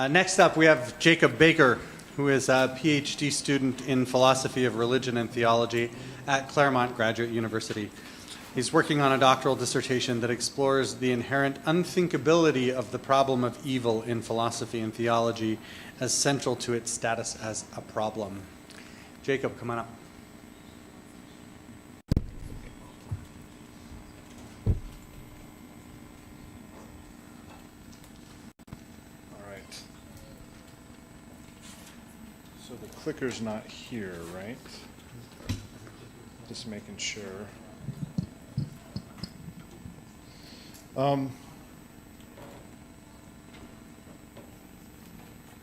Next up, we have Jacob Baker, who is a PhD student in philosophy of religion and theology at Claremont Graduate University. He's working on a doctoral dissertation that explores the inherent unthinkability of the problem of evil in philosophy and theology as central to its status as a problem. Jacob, come on up. Clicker's not here, right? Just making sure.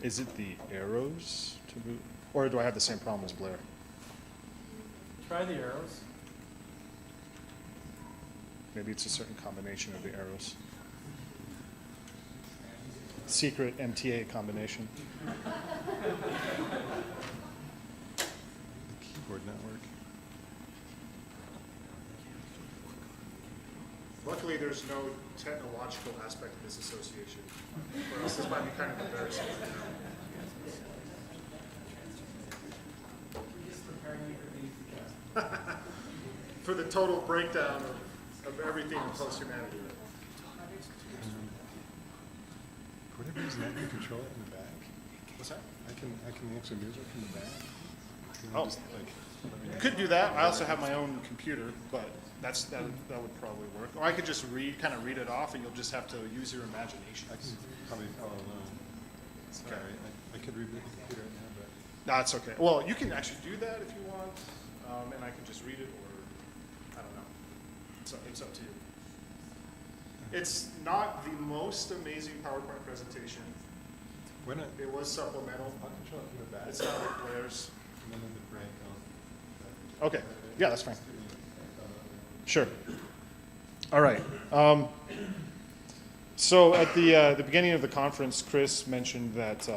Is it the arrows to move, or do I have the same problem as Blair? Try the arrows. Maybe it's a certain combination of the arrows. Secret MTA combination. Keyboard network. Luckily, there's no technological aspect of this association, or else this might be kind of embarrassing. For the total breakdown of everything in post-humanity. For whatever reason, I can control it in the back. What's that? I can actually move it from the back. Oh, you could do that. I also have my own computer, but that would probably work. Or I could just kind of read it off, and you'll just have to use your imagination. I can probably follow along. Sorry, I could reboot the computer right now, but no, it's okay. Well, you can actually do that if you want, and I can just read it, or I don't know. It's up to you. It's not the most amazing PowerPoint presentation. why not? It was supplemental. I'll control it from the back. It's not like Blair's. And then in the break, Okay. Yeah, that's fine. Sure. All right. So at the beginning of the conference, Chris mentioned that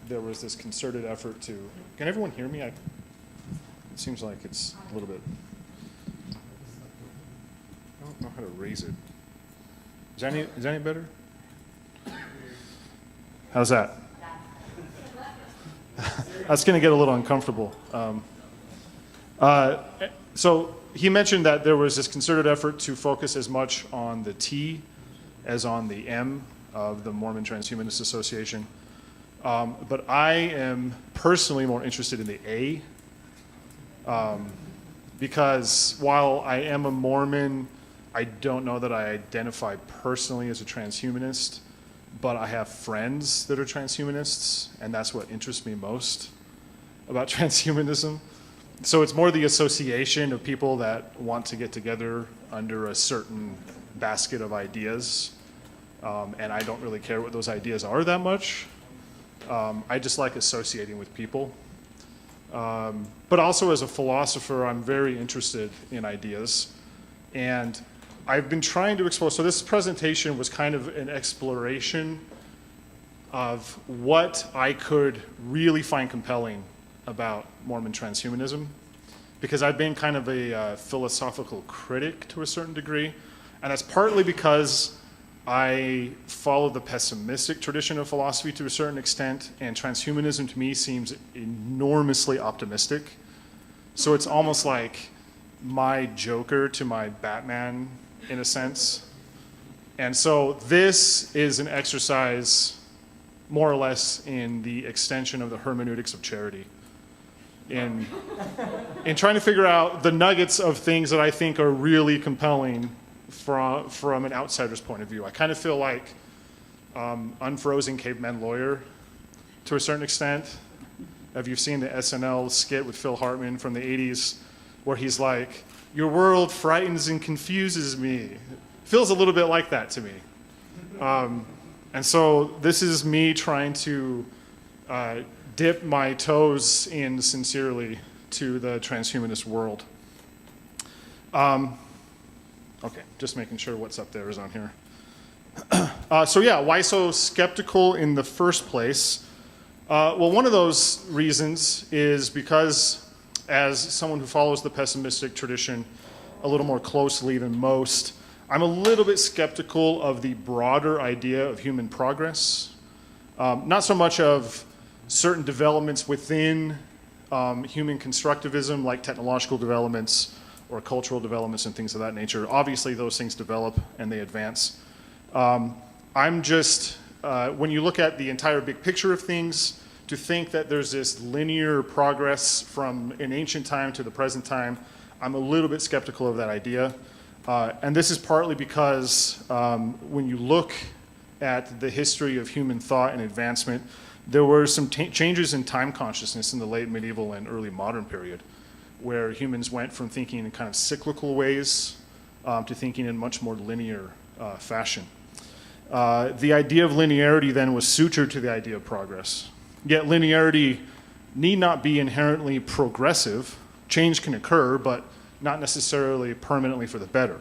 there was this concerted effort to. Can everyone hear me? It seems like it's a little bit. I don't know how to raise it. Is that any better? How's that? That's going to get a little uncomfortable. So he mentioned that there was this concerted effort to focus as much on the T as on the M of the Mormon Transhumanist Association. But I am personally more interested in the A, because while I am a Mormon, I don't know that I identify personally as a transhumanist, but I have friends that are transhumanists, and that's what interests me most about transhumanism. So it's more the association of people that want to get together under a certain basket of ideas, and I don't really care what those ideas are that much. I just like associating with people. But also as a philosopher, I'm very interested in ideas, and I've been trying to explore, so this presentation was kind of an exploration of what I could really find compelling about Mormon transhumanism, because I've been kind of a philosophical critic to a certain degree, and that's partly because I follow the pessimistic tradition of philosophy to a certain extent, and transhumanism to me seems enormously optimistic. So it's almost like my Joker to my Batman, in a sense. And so this is an exercise more or less in the extension of the hermeneutics of charity, in trying to figure out the nuggets of things that I think are really compelling from an outsider's point of view. I kind of feel like Unfrozen Caveman Lawyer to a certain extent. Have you seen the SNL skit with Phil Hartman from the 80s where he's like, "Your world frightens and confuses me." Feels a little bit like that to me. And so this is me trying to dip my toes in sincerely to the transhumanist world. Okay, just making sure what's up there is on here. So yeah, why so skeptical in the first place? Well, one of those reasons is because as someone who follows the pessimistic tradition a little more closely than most, I'm a little bit skeptical of the broader idea of human progress. Not so much of certain developments within human constructivism, like technological developments or cultural developments and things of that nature. Obviously, those things develop and they advance. I'm just, when you look at the entire big picture of things, to think that there's this linear progress from an ancient time to the present time, I'm a little bit skeptical of that idea. And this is partly because when you look at the history of human thought and advancement, there were some changes in time consciousness in the late medieval and early modern period, where humans went from thinking in kind of cyclical ways to thinking in much more linear fashion. The idea of linearity then was sutured to the idea of progress. Yet linearity need not be inherently progressive. Change can occur, but not necessarily permanently for the better.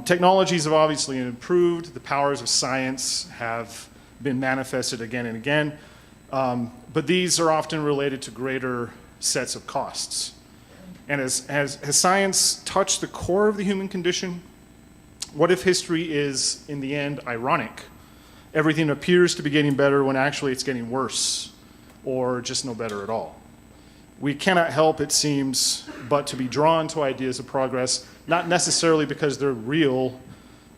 Technologies have obviously improved. The powers of science have been manifested again and again, but these are often related to greater sets of costs. And has science touched the core of the human condition? What if history is, in the end, ironic? Everything appears to be getting better when actually it's getting worse, or just no better at all. We cannot help, it seems, but to be drawn to ideas of progress, not necessarily because they're real,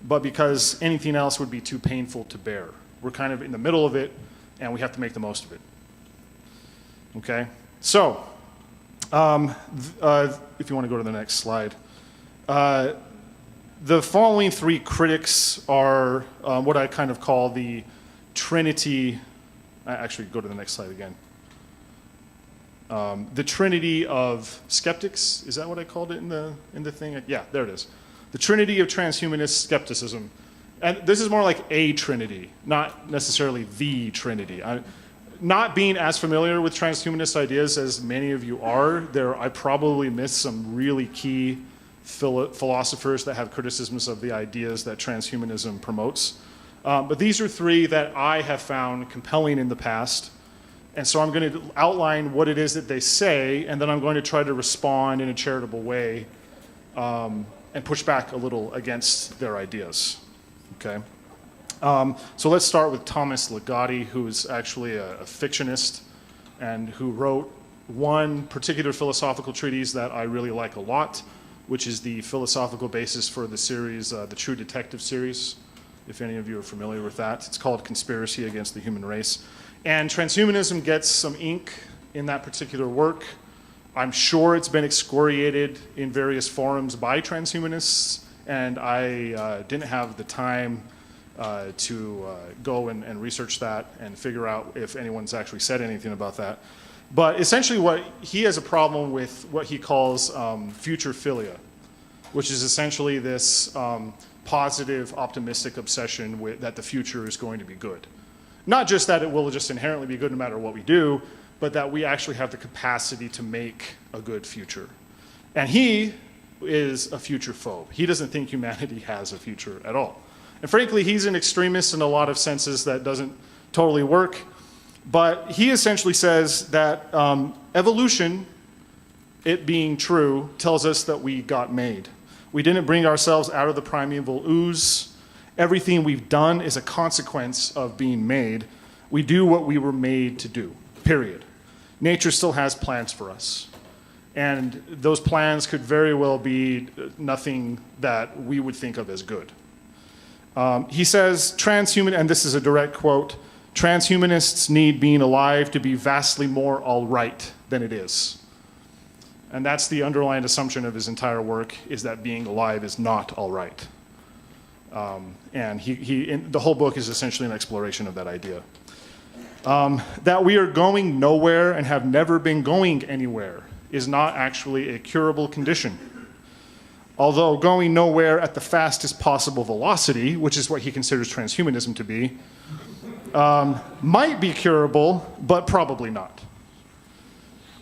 but because anything else would be too painful to bear. We're kind of in the middle of it, and we have to make the most of it. Okay? So, if you want to go to the next slide. The following three critics are what I kind of call the Trinity. Actually, go to the next slide again. The Trinity of Skeptics. Is that what I called it in the thing? Yeah, there it is. The Trinity of Transhumanist Skepticism. And this is more like a Trinity, not necessarily the Trinity. Not being as familiar with transhumanist ideas as many of you are, I probably missed some really key philosophers that have criticisms of the ideas that transhumanism promotes. But these are three that I have found compelling in the past. And so I'm going to outline what it is that they say, and then I'm going to try to respond in a charitable way and push back a little against their ideas. Okay? So let's start with Thomas Ligotti, who is actually a fictionist and who wrote one particular philosophical treatise that I really like a lot, which is the philosophical basis for the series, the True Detective series, if any of you are familiar with that. It's called Conspiracy Against the Human Race. And transhumanism gets some ink in that particular work. I'm sure it's been excoriated in various forums by transhumanists, and I didn't have the time to go and research that and figure out if anyone's actually said anything about that. But essentially what he has a problem with what he calls future philia, which is essentially this positive, optimistic obsession that the future is going to be good. Not just that it will just inherently be good no matter what we do, but that we actually have the capacity to make a good future. And he is a future phobe. He doesn't think humanity has a future at all. And frankly, he's an extremist in a lot of senses that doesn't totally work. But he essentially says that evolution, it being true, tells us that we got made. We didn't bring ourselves out of the primeval ooze. Everything we've done is a consequence of being made. We do what we were made to do, period. Nature still has plans for us. And those plans could very well be nothing that we would think of as good. He says, and this is a direct quote, transhumanists need being alive to be vastly more all right than it is. And that's the underlying assumption of his entire work, is that being alive is not all right. And the whole book is essentially an exploration of that idea. That we are going nowhere and have never been going anywhere is not actually a curable condition. Although going nowhere at the fastest possible velocity, which is what he considers transhumanism to be, might be curable, but probably not.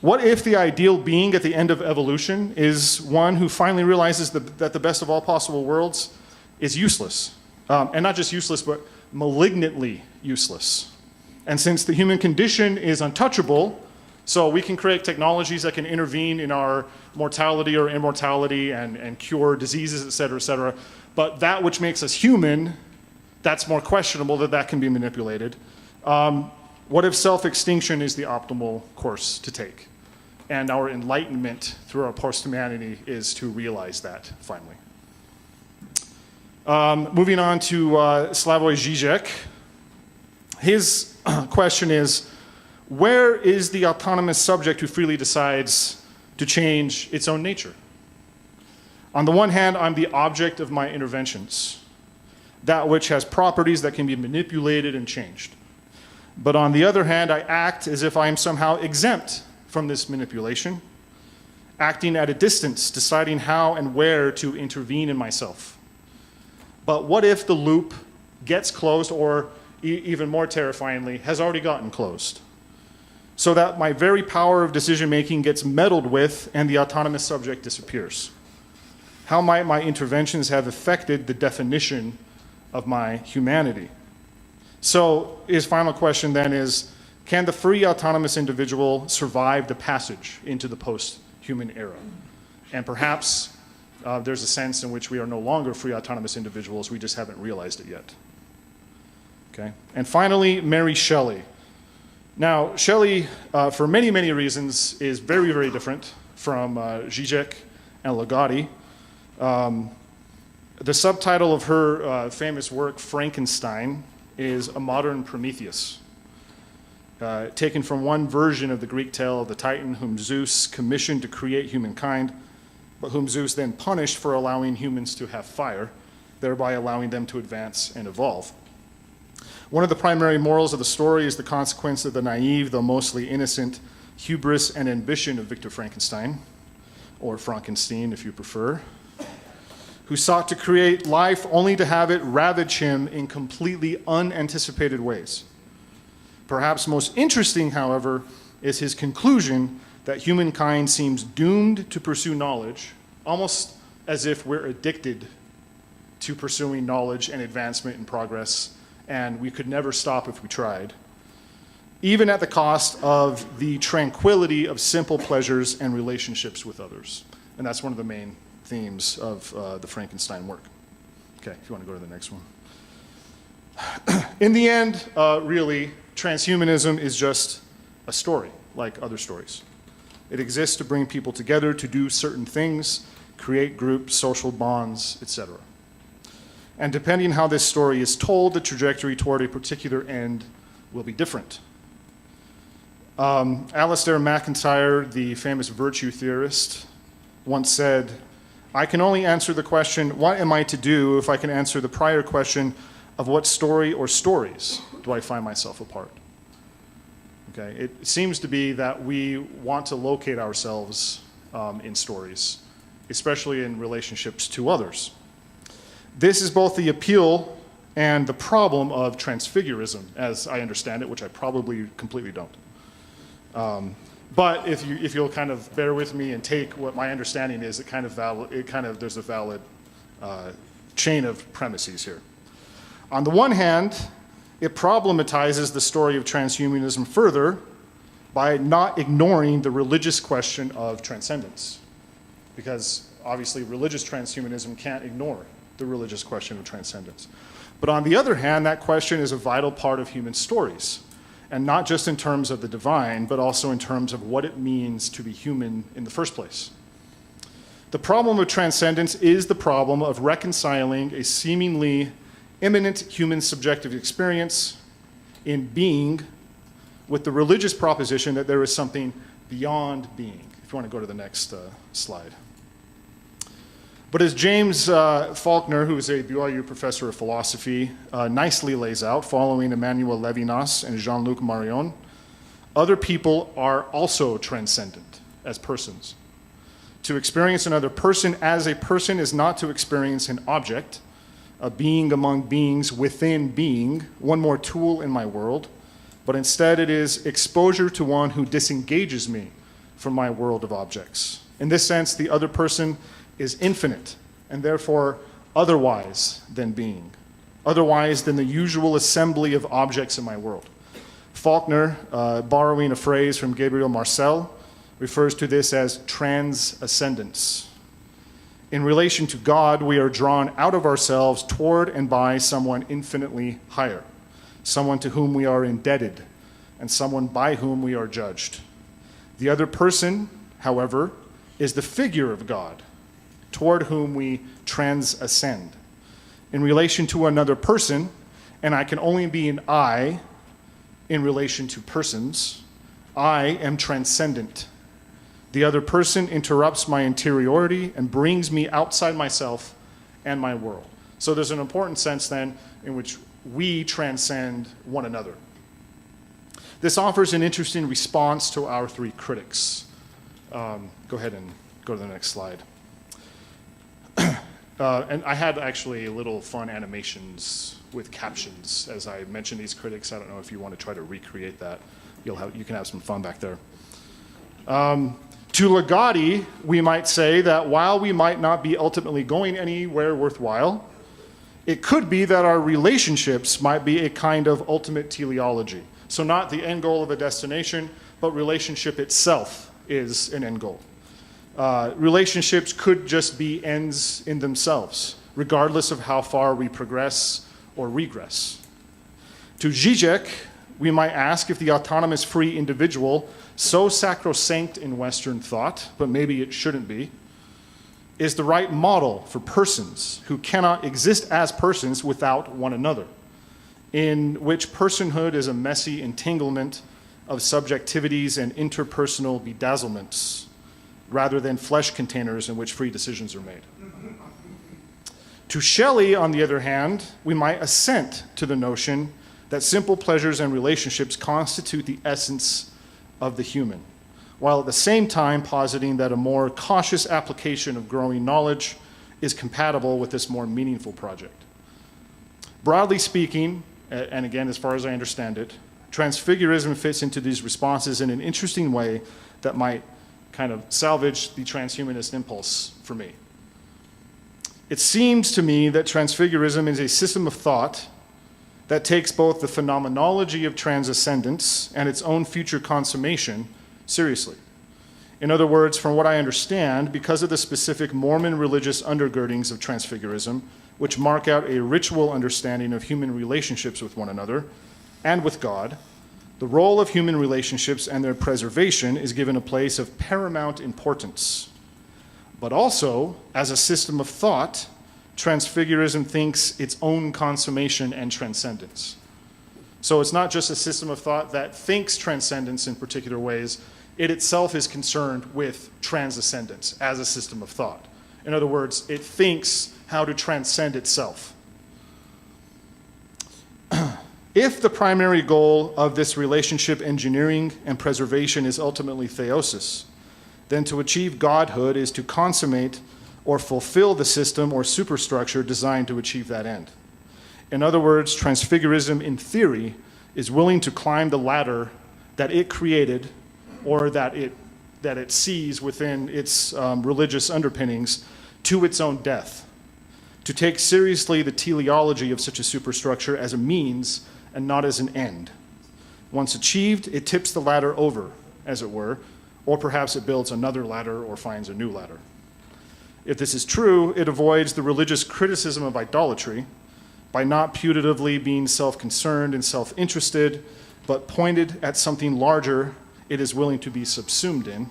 What if the ideal being at the end of evolution is one who finally realizes that the best of all possible worlds is useless? And not just useless, but malignantly useless. And since the human condition is untouchable, So we can create technologies that can intervene in our mortality or immortality and cure diseases, et cetera, but that which makes us human, that's more questionable that can be manipulated. What if self-extinction is the optimal course to take? And our enlightenment through our post-humanity is to realize that, finally. Moving on to Slavoj Žižek. His question is, where is the autonomous subject who freely decides to change its own nature? On the one hand, I'm the object of my interventions, that which has properties that can be manipulated and changed. But on the other hand, I act as if I am somehow exempt from this manipulation, acting at a distance, deciding how and where to intervene in myself. But what if the loop gets closed, or even more terrifyingly, has already gotten closed, so that my very power of decision-making gets meddled with and the autonomous subject disappears? How might my interventions have affected the definition of my humanity? So his final question then is, can the free autonomous individual survive the passage into the post-human era? And perhaps there's a sense in which we are no longer free autonomous individuals, we just haven't realized it yet. Okay? And finally, Mary Shelley. Now, Shelley, for many, many reasons, is very, very different from Žižek and Ligotti. The subtitle of her famous work, Frankenstein, is A Modern Prometheus, taken from one version of the Greek tale of the Titan whom Zeus commissioned to create humankind, but whom Zeus then punished for allowing humans to have fire, thereby allowing them to advance and evolve. One of the primary morals of the story is the consequence of the naive, though mostly innocent, hubris and ambition of Victor Frankenstein, or Frankenstein if you prefer, who sought to create life only to have it ravage him in completely unanticipated ways. Perhaps most interesting, however, is his conclusion that humankind seems doomed to pursue knowledge, almost as if we're addicted to pursuing knowledge and advancement and progress, and we could never stop if we tried, even at the cost of the tranquility of simple pleasures and relationships with others. And that's one of the main themes of the Frankenstein work. Okay, if you want to go to the next one. In the end, really, transhumanism is just a story, like other stories. It exists to bring people together to do certain things, create groups, social bonds, etc. And depending how this story is told, the trajectory toward a particular end will be different. Alasdair MacIntyre, the famous virtue theorist, once said, "I can only answer the question, what am I to do, if I can answer the prior question of what story or stories do I find myself a part?" Okay, it seems to be that we want to locate ourselves in stories, especially in relationships to others. This is both the appeal and the problem of transfigurism, as I understand it, which I probably completely don't. But if you'll kind of bear with me and take what my understanding is, there's a valid chain of premises here. On the one hand, it problematizes the story of transhumanism further by not ignoring the religious question of transcendence, because obviously religious transhumanism can't ignore the religious question of transcendence. But on the other hand, that question is a vital part of human stories, and not just in terms of the divine, but also in terms of what it means to be human in the first place. The problem of transcendence is the problem of reconciling a seemingly imminent human subjective experience in being with the religious proposition that there is something beyond being. If you want to go to the next slide. But as James Faulkner, who is a BYU professor of philosophy, nicely lays out, following Emmanuel Levinas and Jean-Luc Marion, other people are also transcendent as persons. To experience another person as a person is not to experience an object, a being among beings within being, one more tool in my world, but instead it is exposure to one who disengages me from my world of objects. In this sense, the other person is infinite and therefore otherwise than being, otherwise than the usual assembly of objects in my world. Faulkner, borrowing a phrase from Gabriel Marcel, refers to this as transcendence. In relation to God, we are drawn out of ourselves toward and by someone infinitely higher, someone to whom we are indebted, and someone by whom we are judged. The other person, however, is the figure of God, toward whom we transcend. In relation to another person, and I can only be an I in relation to persons, I am transcendent. The other person interrupts my interiority and brings me outside myself and my world. So there's an important sense then in which we transcend one another. This offers an interesting response to our three critics. Go ahead and go to the next slide. And I had actually little fun animations with captions as I mentioned these critics. I don't know if you want to try to recreate that. You can have some fun back there. To Ligotti, we might say that while we might not be ultimately going anywhere worthwhile, it could be that our relationships might be a kind of ultimate teleology. So not the end goal of a destination, but relationship itself is an end goal. Relationships could just be ends in themselves, regardless of how far we progress or regress. To Zizek, we might ask if the autonomous free individual, so sacrosanct in Western thought, but maybe it shouldn't be, is the right model for persons who cannot exist as persons without one another, in which personhood is a messy entanglement of subjectivities and interpersonal bedazzlements, rather than flesh containers in which free decisions are made. To Shelley, on the other hand, we might assent to the notion that simple pleasures and relationships constitute the essence of the human, while at the same time positing that a more cautious application of growing knowledge is compatible with this more meaningful project. Broadly speaking, and again, as far as I understand it, Transfigurism fits into these responses in an interesting way that might kind of salvage the transhumanist impulse for me. It seems to me that Transfigurism is a system of thought that takes both the phenomenology of transcendence and its own future consummation seriously. In other words, from what I understand, because of the specific Mormon religious undergirdings of Transfigurism, which mark out a ritual understanding of human relationships with one another and with God, the role of human relationships and their preservation is given a place of paramount importance. But also, as a system of thought, Transfigurism thinks its own consummation and transcendence. So it's not just a system of thought that thinks transcendence in particular ways, it itself is concerned with transcendence as a system of thought. In other words, it thinks how to transcend itself. If the primary goal of this relationship engineering and preservation is ultimately theosis, then to achieve godhood is to consummate or fulfill the system or superstructure designed to achieve that end. In other words, Transfigurism in theory is willing to climb the ladder that it created or that it sees within its religious underpinnings to its own death, to take seriously the teleology of such a superstructure as a means and not as an end. Once achieved, it tips the ladder over, as it were, or perhaps it builds another ladder or finds a new ladder. If this is true, it avoids the religious criticism of idolatry by not putatively being self-concerned and self-interested, but pointed at something larger it is willing to be subsumed in,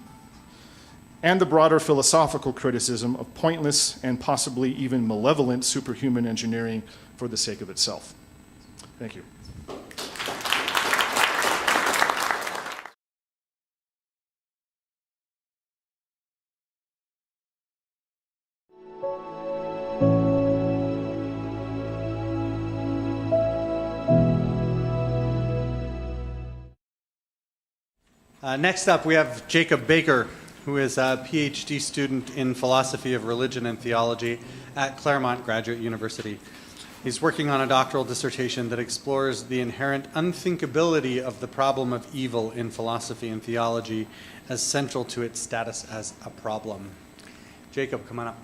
and the broader philosophical criticism of pointless and possibly even malevolent superhuman engineering for the sake of itself. Thank you. Next up, we have Jacob Baker, who is a PhD student in philosophy of religion and theology at Claremont Graduate University. He's working on a doctoral dissertation that explores the inherent unthinkability of the problem of evil in philosophy and theology as central to its status as a problem. Jacob, come on up.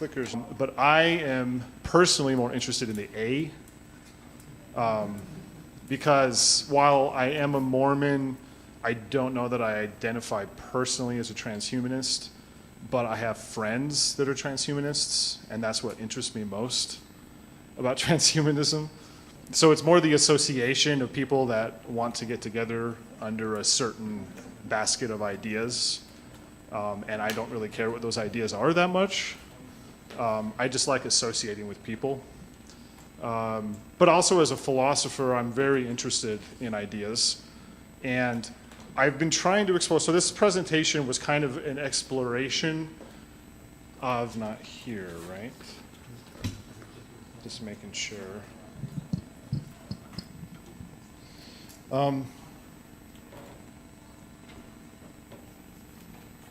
clickers, but I am personally more interested in the A, because while I am a Mormon, I don't know that I identify personally as a transhumanist, but I have friends that are transhumanists, and that's what interests me most about transhumanism. So it's more the association of people that want to get together under a certain basket of ideas, and I don't really care what those ideas are that much. I just like associating with people. But also as a philosopher, I'm very interested in ideas, and I've been trying to explore. So this presentation was kind of an exploration of, not here, right? Just making sure.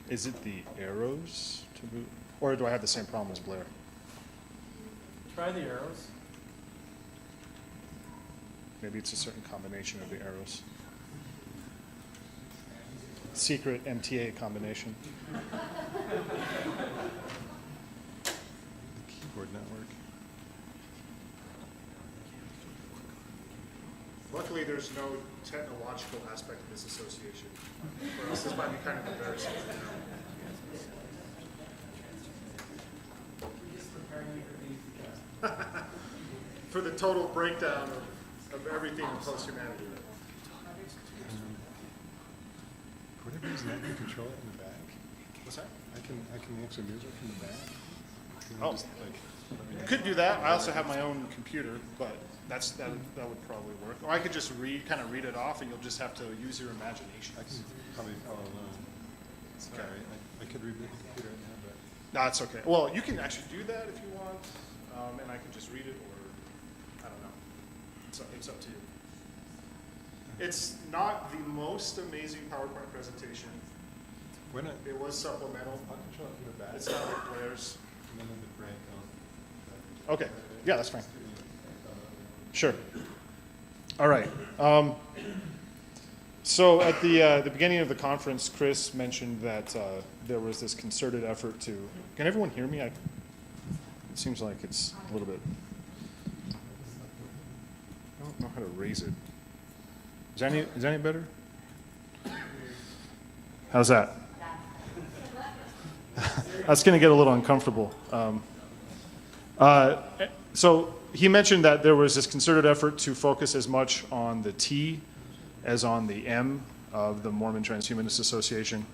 Is it the arrows to move, or do I have the same problem as Blair? Try the arrows. Maybe it's a certain combination of the arrows. Secret MTA combination. The keyboard network. Luckily, there's no technological aspect of this association, or else this might be kind of embarrassing. For the total breakdown of everything in post-humanity. For whatever reason, I can control it in the back. What's that? I can actually move it from the back. You know, Oh. just like, I could do that. I also have my own computer, but that would probably work. Or I could just kind of read it off, and you'll just have to use your imagination. I can probably follow along. Sorry, I could reboot the computer right now, but No, it's okay. Well, you can actually do that if you want, and I can just read it, or I don't know. It's up to you. It's not the most amazing PowerPoint presentation. we're not. It was supplemental. I'll control it from the back. It's not like Blair's. And then the break, Okay. Yeah, that's fine. Sure. All right. So at the beginning of the conference, Chris mentioned that there was this concerted effort to. Can everyone hear me? It seems like it's a little bit. I don't know how to raise it. Is that any better? How's that? That's going to get a little uncomfortable. So he mentioned that there was this concerted effort to focus as much on the T as on the M of the Mormon Transhumanist Association.